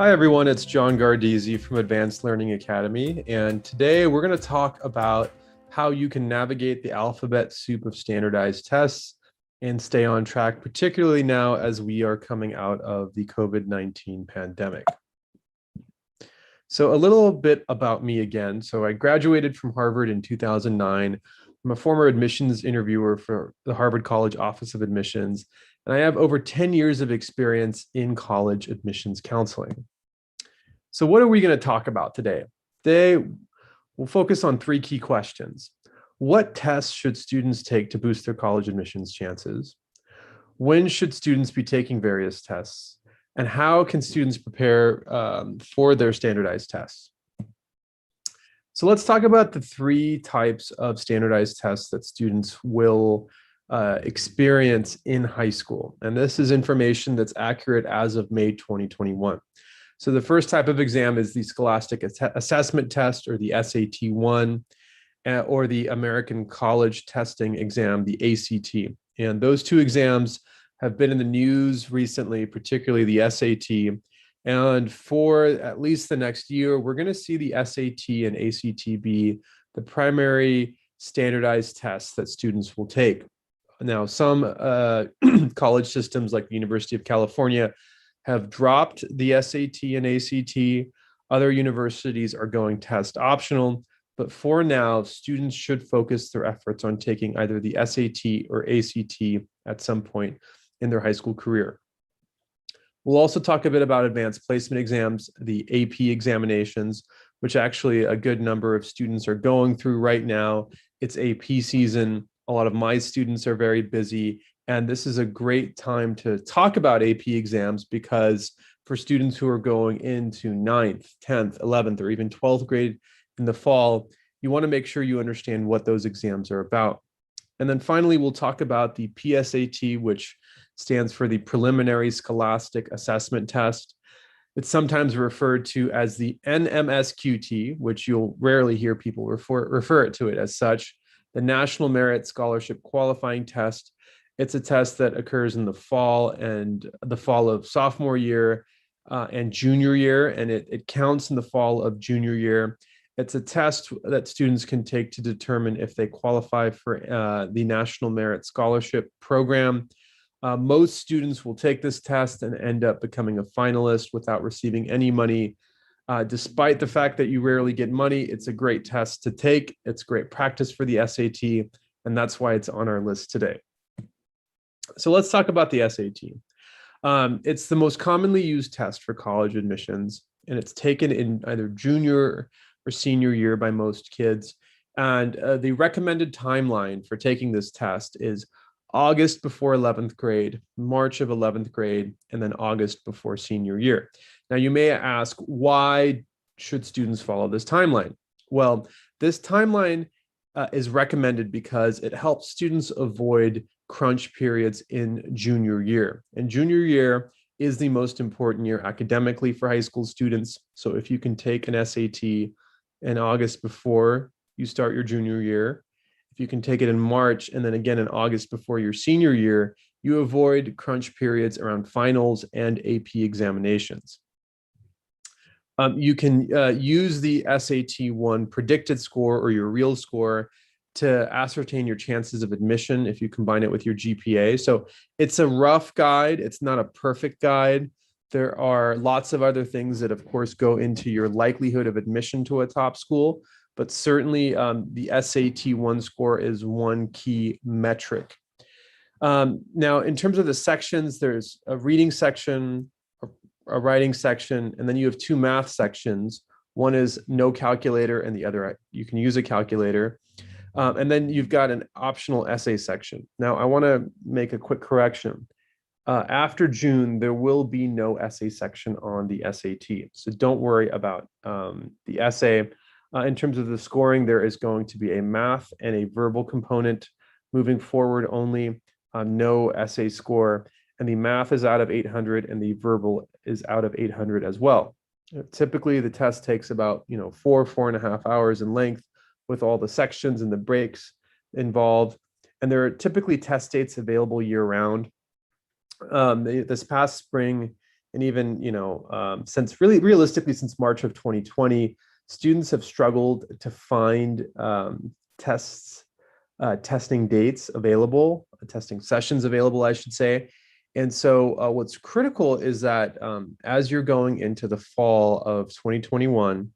Hi, everyone. It's John Gardizzi from Advanced Learning Academy. And today we're going to talk about how you can navigate the alphabet soup of standardized tests and stay on track, particularly now as we are coming out of the COVID-19 pandemic. So a little bit about me again. So I graduated from Harvard in 2009. I'm a former admissions interviewer for the Harvard College Office of Admissions, and I have over 10 years of experience in college admissions counseling. So what are we going to talk about today? Today, we'll focus on three key questions. What tests should students take to boost their college admissions chances? When should students be taking various tests? And how can students prepare for their standardized tests? So let's talk about the three types of standardized tests that students will experience in high school. And this is information that's accurate as of May 2021. So the first type of exam is the Scholastic Assessment Test, or the SAT-1, or the American College Testing Exam, the ACT. And those two exams have been in the news recently, particularly the SAT. And for at least the next year, we're going to see the SAT and ACT be the primary standardized tests that students will take. Now, some college systems like the University of California have dropped the SAT and ACT. Other universities are going test optional. But for now, students should focus their efforts on taking either the SAT or ACT at some point in their high school career. We'll also talk a bit about advanced placement exams, the AP examinations, which actually a good number of students are going through right now. It's AP season. A lot of my students are very busy. And this is a great time to talk about AP exams, because for students who are going into 9th, 10th, 11th, or even 12th grade in the fall, you want to make sure you understand what those exams are about. And then finally, we'll talk about the PSAT, which stands for the Preliminary Scholastic Assessment Test. It's sometimes referred to as the NMSQT, which you'll rarely hear people refer to it as such, the National Merit Scholarship Qualifying Test. It's a test that occurs in the fall of sophomore year and junior year, and it counts in the fall of junior year. It's a test that students can take to determine if they qualify for the National Merit Scholarship Program. Most students will take this test and end up becoming a finalist without receiving any money. Despite the fact that you rarely get money, it's a great test to take. It's great practice for the SAT, and that's why it's on our list today. So let's talk about the SAT. It's the most commonly used test for college admissions, and it's taken in either junior or senior year by most kids. And the recommended timeline for taking this test is August before 11th grade, March of 11th grade, and then August before senior year. Now, you may ask, why should students follow this timeline? Well, this timeline is recommended because it helps students avoid crunch periods in junior year. And junior year is the most important year academically for high school students. So if you can take an SAT in August before you start your junior year, if you can take it in March and then again in August before your senior year, you avoid crunch periods around finals and AP examinations. You can use the SAT-1 predicted score or your real score to ascertain your chances of admission if you combine it with your GPA. So it's a rough guide. It's not a perfect guide. There are lots of other things that, of course, go into your likelihood of admission to a top school, but certainly the SAT-1 score is one key metric. Now, in terms of the sections, there's a reading section, a writing section, and then you have two math sections. One is no calculator, and the other, you can use a calculator. And then you've got an optional essay section. Now, I want to make a quick correction. After June, there will be no essay section on the SAT. So don't worry about the essay. In terms of the scoring, there is going to be a math and a verbal component moving forward only, no essay score. And the math is out of 800 and the verbal is out of 800 as well. Typically, the test takes about 4.5 hours in length, with all the sections and the breaks involved. And there are typically test dates available year round. This past spring, and even, since really realistically, since March of 2020, students have struggled to find testing dates available, testing sessions available, I should say. And so what's critical is that as you're going into the fall of 2021,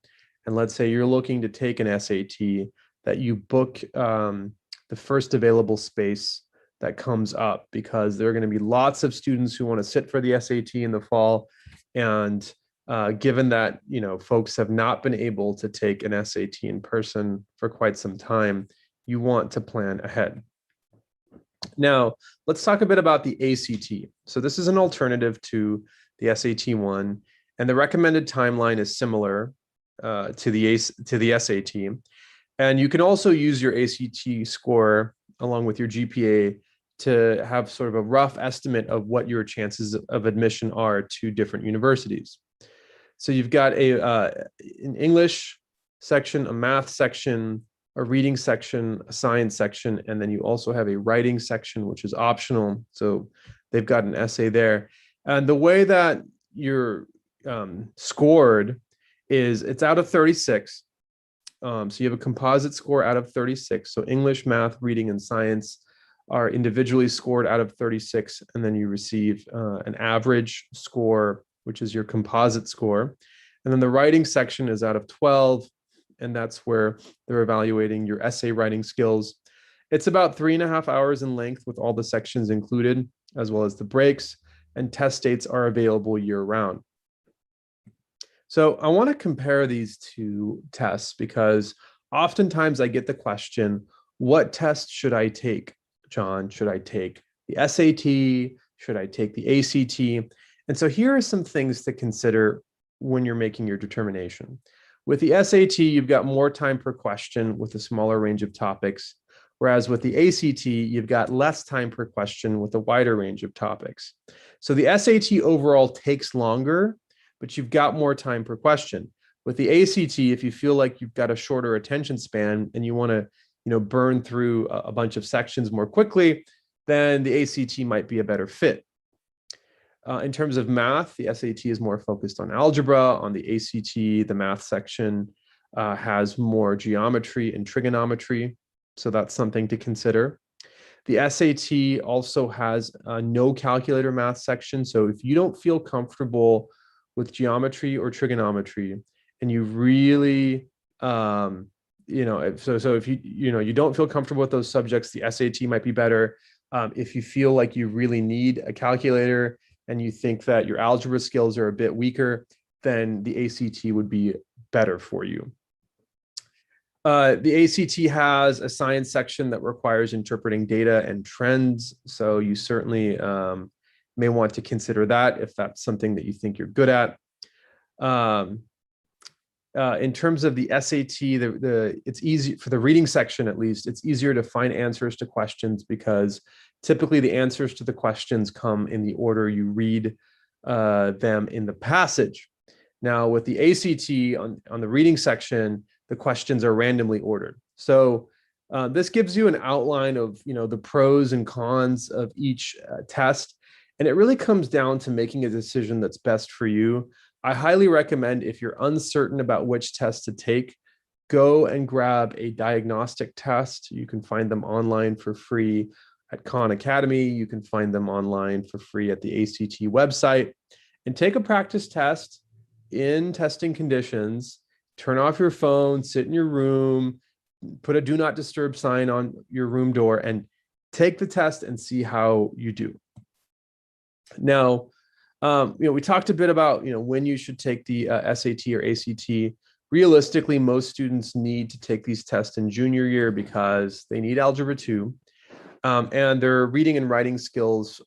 and let's say you're looking to take an SAT, that you book the first available space that comes up, because there are going to be lots of students who want to sit for the SAT in the fall. And given that, folks have not been able to take an SAT in person for quite some time, you want to plan ahead. Now, let's talk a bit about the ACT. So this is an alternative to the SAT-1, and the recommended timeline is similar to the SAT. And you can also use your ACT score along with your GPA to have sort of a rough estimate of what your chances of admission are to different universities. So you've got an English section, a math section, a reading section, a science section, and then you also have a writing section, which is optional. So they've got an essay there. And the way that you're scored is it's out of 36. So you have a composite score out of 36. So English, math, reading, and science are individually scored out of 36, and then you receive an average score, which is your composite score. And then the writing section is out of 12, and that's where they're evaluating your essay writing skills. It's about 3.5 hours in length with all the sections included, as well as the breaks, and test dates are available year-round. So I want to compare these two tests because oftentimes I get the question, what test should I take, John? Should I take the SAT? Should I take the ACT? And so here are some things to consider when you're making your determination. With the SAT, you've got more time per question with a smaller range of topics, whereas with the ACT, you've got less time per question with a wider range of topics. So the SAT overall takes longer, but you've got more time per question. With the ACT, if you feel like you've got a shorter attention span and you want to, burn through a bunch of sections more quickly, then the ACT might be a better fit. In terms of math, the SAT is more focused on algebra. On the ACT, the math section has more geometry and trigonometry. So that's something to consider. The SAT also has no calculator math section. So if you don't feel comfortable with geometry or trigonometry, and you really, so if you don't feel comfortable with those subjects, the SAT might be better. If you feel like you really need a calculator and you think that your algebra skills are a bit weaker, then the ACT would be better for you. The ACT has a science section that requires interpreting data and trends. So you certainly may want to consider that if that's something that you think you're good at. In terms of the SAT, it's easy for the reading section, at least, it's easier to find answers to questions because typically the answers to the questions come in the order you read them in the passage. Now with the ACT on the reading section, the questions are randomly ordered. So this gives you an outline of the pros and cons of each test. And it really comes down to making a decision that's best for you. I highly recommend, if you're uncertain about which test to take, go and grab a diagnostic test. You can find them online for free at Khan Academy. You can find them online for free at the ACT website, and take a practice test in testing conditions. Turn off your phone, sit in your room, put a do not disturb sign on your room door, and take the test and see how you do. Now, we talked a bit about, when you should take the SAT or ACT. Realistically, most students need to take these tests in junior year because they need Algebra 2, and their reading and writing skills,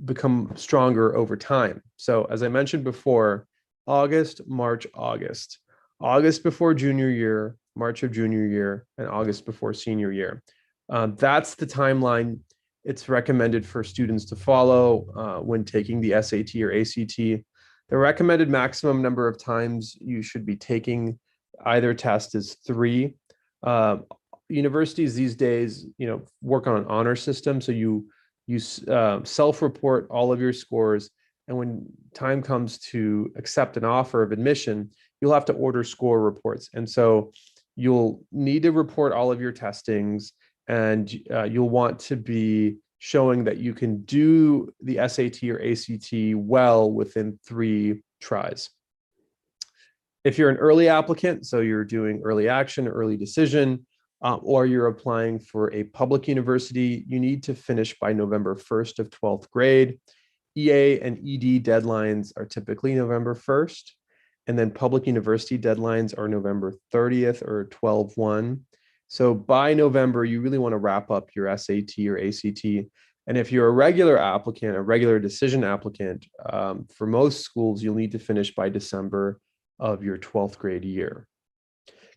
become stronger over time. So as I mentioned before, August, March, August before junior year, March of junior year, and August before senior year. That's the timeline it's recommended for students to follow when taking the SAT or ACT. The recommended maximum number of times you should be taking either test is 3. Universities these days, work on an honor system. So you self-report all of your scores, And when time comes to accept an offer of admission, you'll have to order score reports. And so you'll need to report all of your testings, and you'll want to be showing that you can do the SAT or ACT well within 3 tries. If you're an early applicant, so you're doing early action, early decision, or you're applying for a public university, you need to finish by November 1st of 12th grade. EA and ED deadlines are typically November 1st, and then public university deadlines are November 30th or 12/1. So by November, you really want to wrap up your SAT or ACT. And if you're a regular applicant, a regular decision applicant, for most schools, you'll need to finish by December of your 12th grade year.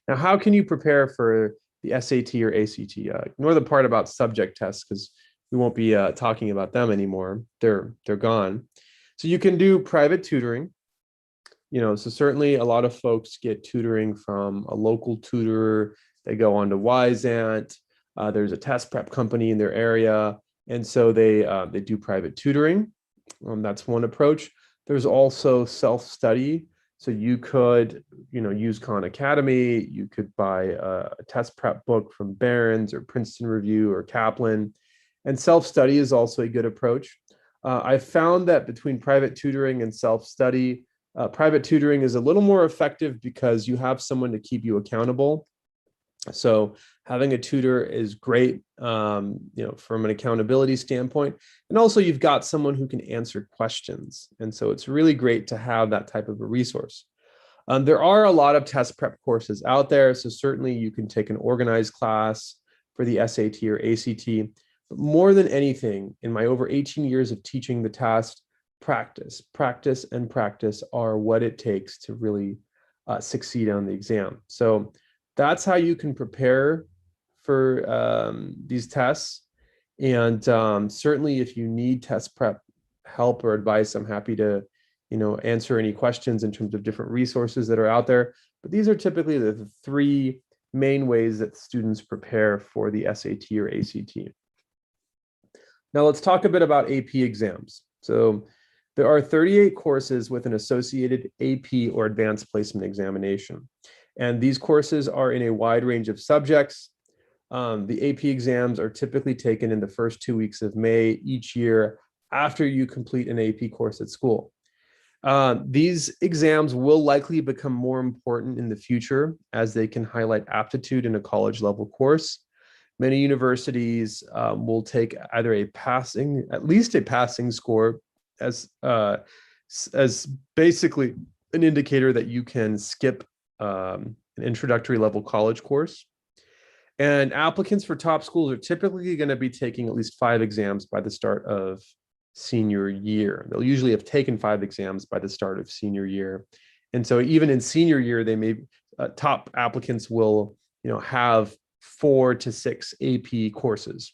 Now, how can you prepare for the SAT or ACT? Ignore the part about subject tests because we won't be talking about them anymore. They're gone. So you can do private tutoring. So certainly a lot of folks get tutoring from a local tutor. They go on to Wyzant. There's a test prep company in their area, and so they do private tutoring. That's one approach. There's also self-study. So you could, use Khan Academy. You could buy a test prep book from Barron's or Princeton Review or Kaplan. And self-study is also a good approach. I found that between private tutoring and self-study, private tutoring is a little more effective because you have someone to keep you accountable. So having a tutor is great, from an accountability standpoint. And also you've got someone who can answer questions. And so it's really great to have that type of a resource. There are a lot of test prep courses out there. So certainly you can take an organized class for the SAT or ACT. But more than anything, in my over 18 years of teaching the test, practice and practice are what it takes to really succeed on the exam. So that's how you can prepare for these tests. And certainly if you need test prep help or advice, I'm happy to answer any questions in terms of different resources that are out there. But these are typically the 3 main ways that students prepare for the SAT or ACT. Now let's talk a bit about AP exams. So there are 38 courses with an associated AP or advanced placement examination. And these courses are in a wide range of subjects. The AP exams are typically taken in the first 2 weeks of May each year after you complete an AP course at school. These exams will likely become more important in the future as they can highlight aptitude in a college level course. Many universities will take either at least a passing score as basically an indicator that you can skip an introductory level college course. And applicants for top schools are typically going to be taking at least 5 exams by the start of senior year. They'll usually have taken 5 exams by the start of senior year. And so even in senior year, they may top applicants will have 4 to 6 AP courses.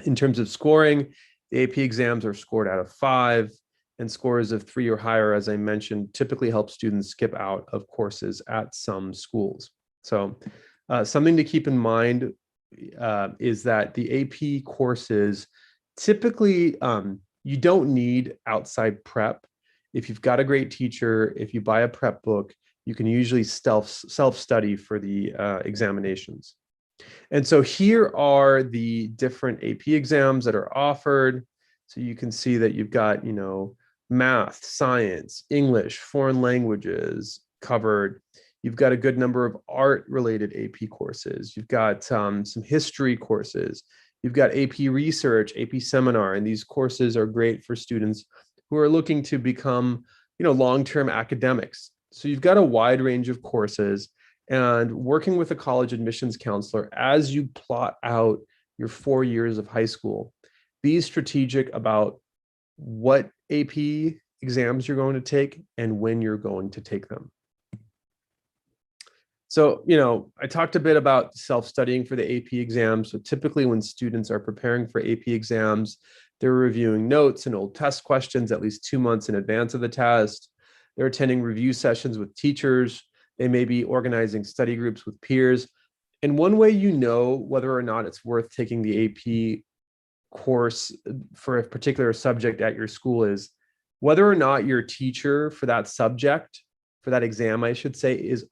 In terms of scoring, the AP exams are scored out of 5, and scores of 3 or higher, as I mentioned, typically help students skip out of courses at some schools. So something to keep in mind is that the AP courses, typically you don't need outside prep. If you've got a great teacher, if you buy a prep book, you can usually self-study for the examinations. And so here are the different AP exams that are offered. So you can see that you've got, math, science, English, foreign languages covered. You've got a good number of art-related AP courses. You've got some history courses. You've got AP research, AP seminar, and these courses are great for students who are looking to become, long-term academics. So you've got a wide range of courses, and working with a college admissions counselor as you plot out your 4 years of high school, be strategic about what AP exams you're going to take and when you're going to take them. So, I talked a bit about self-studying for the AP exams. So typically when students are preparing for AP exams, they're reviewing notes and old test questions at least 2 months in advance of the test. They're attending review sessions with teachers. They may be organizing study groups with peers. And one way you know whether or not it's worth taking the AP course for a particular subject at your school is whether or not your teacher for that subject, for that exam, I should say, is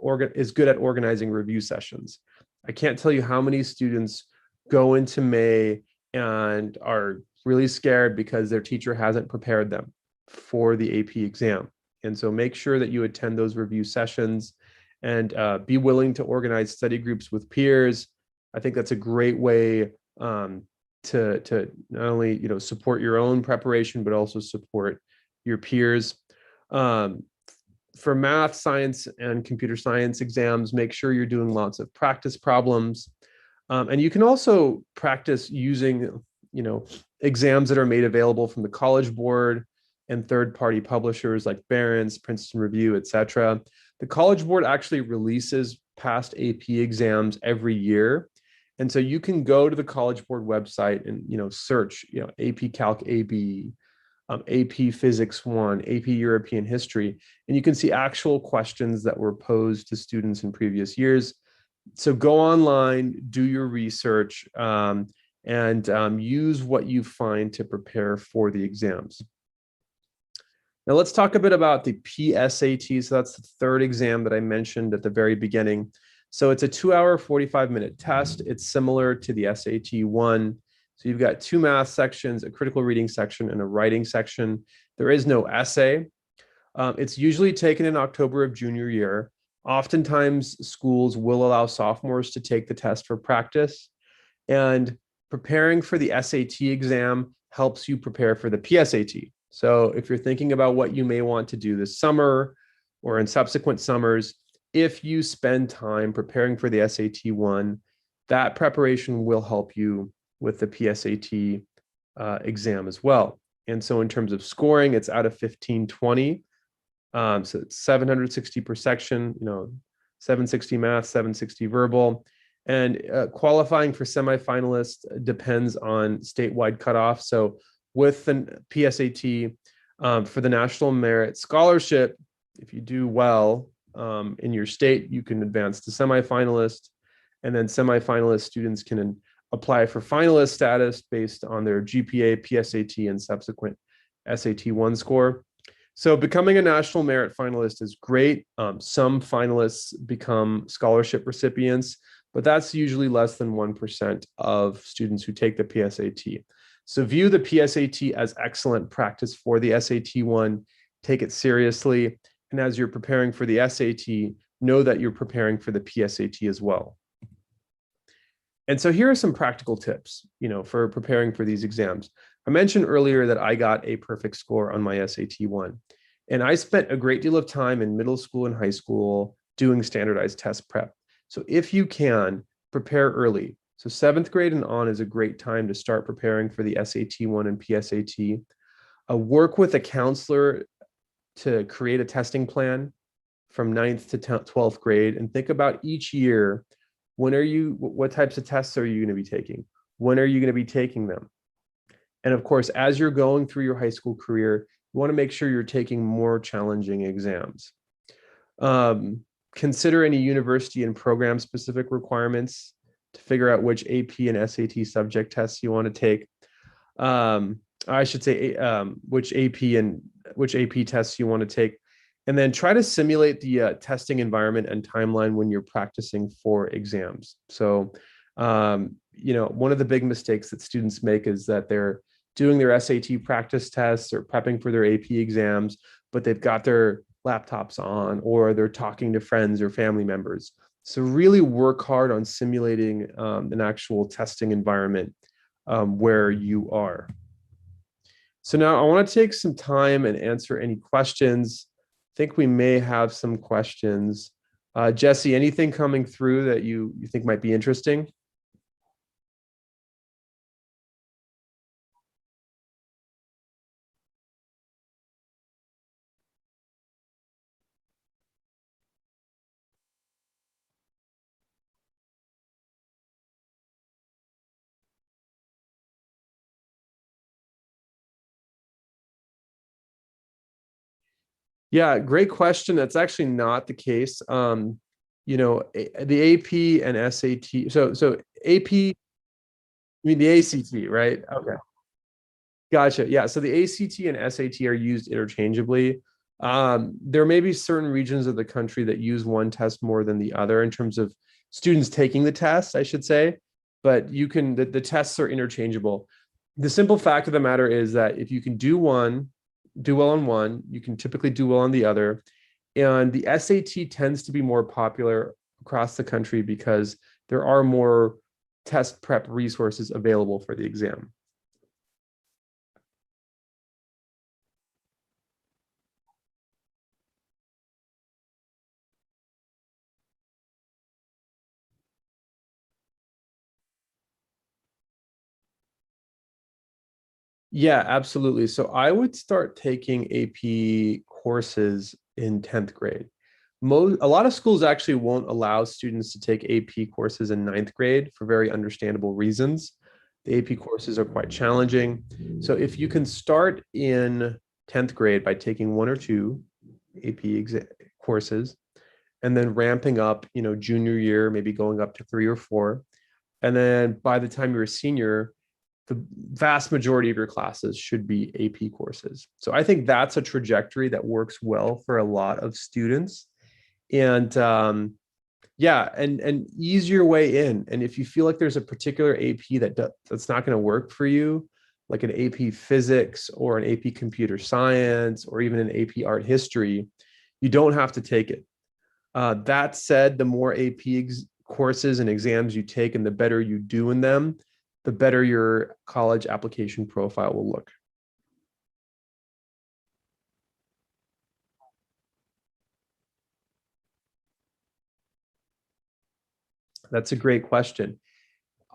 good at organizing review sessions. I can't tell you how many students go into May and are really scared because their teacher hasn't prepared them for the AP exam. And so make sure that you attend those review sessions and be willing to organize study groups with peers. I think that's a great way to not only support your own preparation, but also support your peers. Um, for math, science, and computer science exams, make sure you're doing lots of practice problems. And you can also practice using, exams that are made available from the College Board and third-party publishers like Barron's, Princeton Review, etc. The College Board actually releases past AP exams every year. And so you can go to the College Board website and, search, AP Calc AB, AP Physics 1, AP European History, and you can see actual questions that were posed to students in previous years. So go online, do your research, and use what you find to prepare for the exams. Now let's talk a bit about the PSAT. So that's the third exam that I mentioned at the very beginning. So it's a 2-hour, 45-minute test. It's similar to the SAT 1. So you've got 2 math sections, a critical reading section, and a writing section. There is no essay. It's usually taken in October of junior year. Oftentimes, schools will allow sophomores to take the test for practice. And preparing for the SAT exam helps you prepare for the PSAT. So if you're thinking about what you may want to do this summer or in subsequent summers, if you spend time preparing for the SAT 1, that preparation will help you with the PSAT exam as well. And so in terms of scoring, it's out of 1520. So it's 760 per section, 760 math, 760 verbal. And qualifying for semifinalists depends on statewide cutoff. So with the PSAT, for the National Merit Scholarship, if you do well in your state, you can advance to semifinalist. And then semifinalist students can apply for finalist status based on their GPA, PSAT, and subsequent SAT 1 score. So becoming a National Merit finalist is great. Some finalists become scholarship recipients, but that's usually less than 1% of students who take the PSAT. So view the PSAT as excellent practice for the SAT 1, take it seriously. And as you're preparing for the SAT, know that you're preparing for the PSAT as well. And so here are some practical tips, for preparing for these exams. I mentioned earlier that I got a perfect score on my SAT 1. And I spent a great deal of time in middle school and high school doing standardized test prep. So if you can, prepare early. So 7th grade and on is a great time to start preparing for the SAT 1 and PSAT. Work with a counselor to create a testing plan from 9th to 12th grade and think about each year, what types of tests are you going to be taking? When are you going to be taking them? And of course, as you're going through your high school career, you want to make sure you're taking more challenging exams. Consider any university and program specific requirements to figure out which AP and SAT subject tests you want to take. I should say which AP tests you want to take. And then try to simulate the testing environment and timeline when you're practicing for exams. So, one of the big mistakes that students make is that they're doing their SAT practice tests or prepping for their AP exams, but they've got their laptops on or they're talking to friends or family members. So really work hard on simulating an actual testing environment where you are. So now I want to take some time and answer any questions. I think we may have some questions. Jesse, anything coming through that you think might be interesting? Yeah, great question. That's actually not the case. The AP and SAT. So AP, I mean the ACT, right? Okay. Gotcha. Yeah. So the ACT and SAT are used interchangeably. There may be certain regions of the country that use one test more than the other in terms of students taking the test, I should say, but the tests are interchangeable. The simple fact of the matter is that if you can do well on one, you can typically do well on the other. And the SAT tends to be more popular across the country because there are more test prep resources available for the exam. Yeah, absolutely. So I would start taking AP courses in 10th grade. A lot of schools actually won't allow students to take AP courses in ninth grade for very understandable reasons. The AP courses are quite challenging. So if you can start in 10th grade by taking one or two courses and then ramping up, junior year, maybe going up to three or four. And then by the time you're a senior, the vast majority of your classes should be AP courses. So I think that's a trajectory that works well for a lot of students. And yeah, and ease your way in. And if you feel like there's a particular AP that's not going to work for you, like an AP physics or an AP computer science or even an AP art history, you don't have to take it. That said, the more courses and exams you take and the better you do in them, the better your college application profile will look. That's a great question.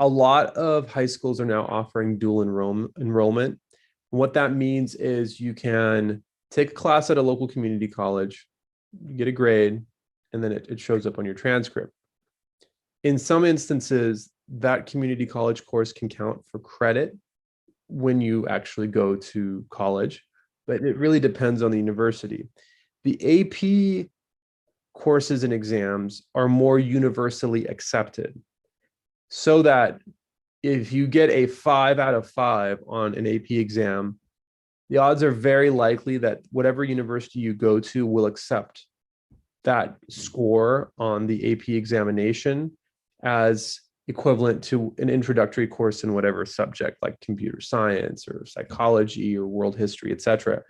A lot of high schools are now offering dual enrollment. What that means is you can take a class at a local community college, you get a grade, and then it shows up on your transcript. In some instances, that community college course can count for credit when you actually go to college, but it really depends on the university. The AP courses and exams are more universally accepted so that if you get a 5 out of 5 on an AP exam, the odds are very likely that whatever university you go to will accept that score on the AP examination as equivalent to an introductory course in whatever subject, like computer science or psychology or world history, etc.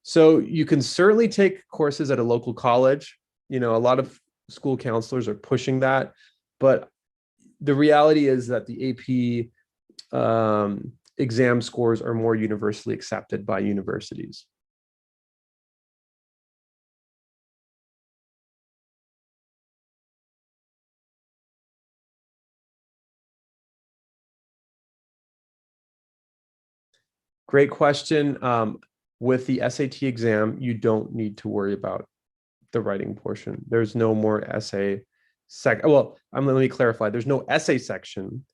So you can certainly take courses at a local college. A lot of school counselors are pushing that, but the reality is that the AP exam scores are more universally accepted by universities. Great question. With the SAT exam, you don't need to worry about the writing portion. There's no more essay Well, let me clarify. There's no essay section,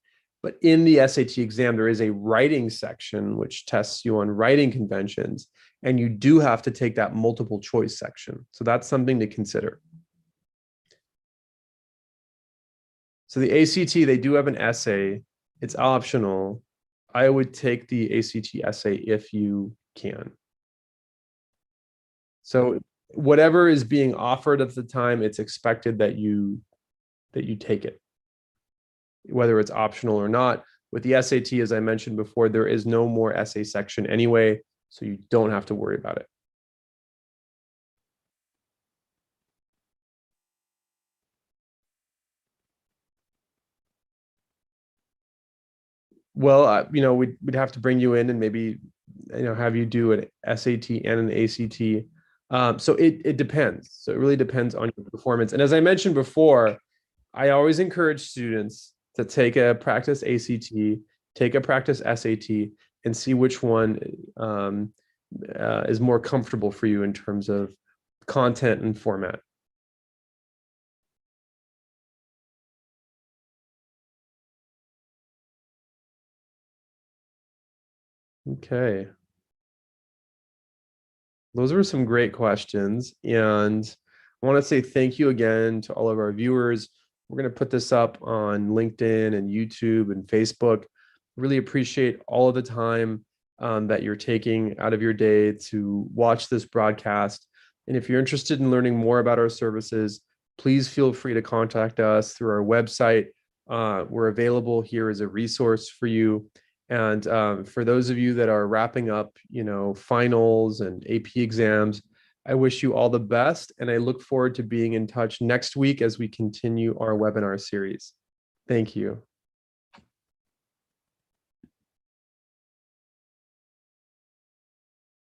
but in the SAT exam, there is a writing section which tests you on writing conventions, and you do have to take that multiple choice section. So that's something to consider. So the ACT, they do have an essay. It's optional. I would take the ACT essay if you can. So whatever is being offered at the time, it's expected that you take it, whether it's optional or not. With the SAT, as I mentioned before, there is no more essay section anyway, so you don't have to worry about it. Well, we'd have to bring you in and maybe have you do an SAT and an ACT. So it depends. So it really depends on your performance. And as I mentioned before, I always encourage students to take a practice ACT, take a practice SAT, and see which one is more comfortable for you in terms of content and format. Okay. Those were some great questions. And I want to say thank you again to all of our viewers. We're going to put this up on LinkedIn and YouTube and Facebook. Really appreciate all of the time. that you're taking out of your day to watch this broadcast. And if you're interested in learning more about our services, please feel free to contact us through our website. We're available here as a resource for you. And for those of you that are wrapping up, finals and AP exams, I wish you all the best. And I look forward to being in touch next week as we continue our webinar series. Thank you.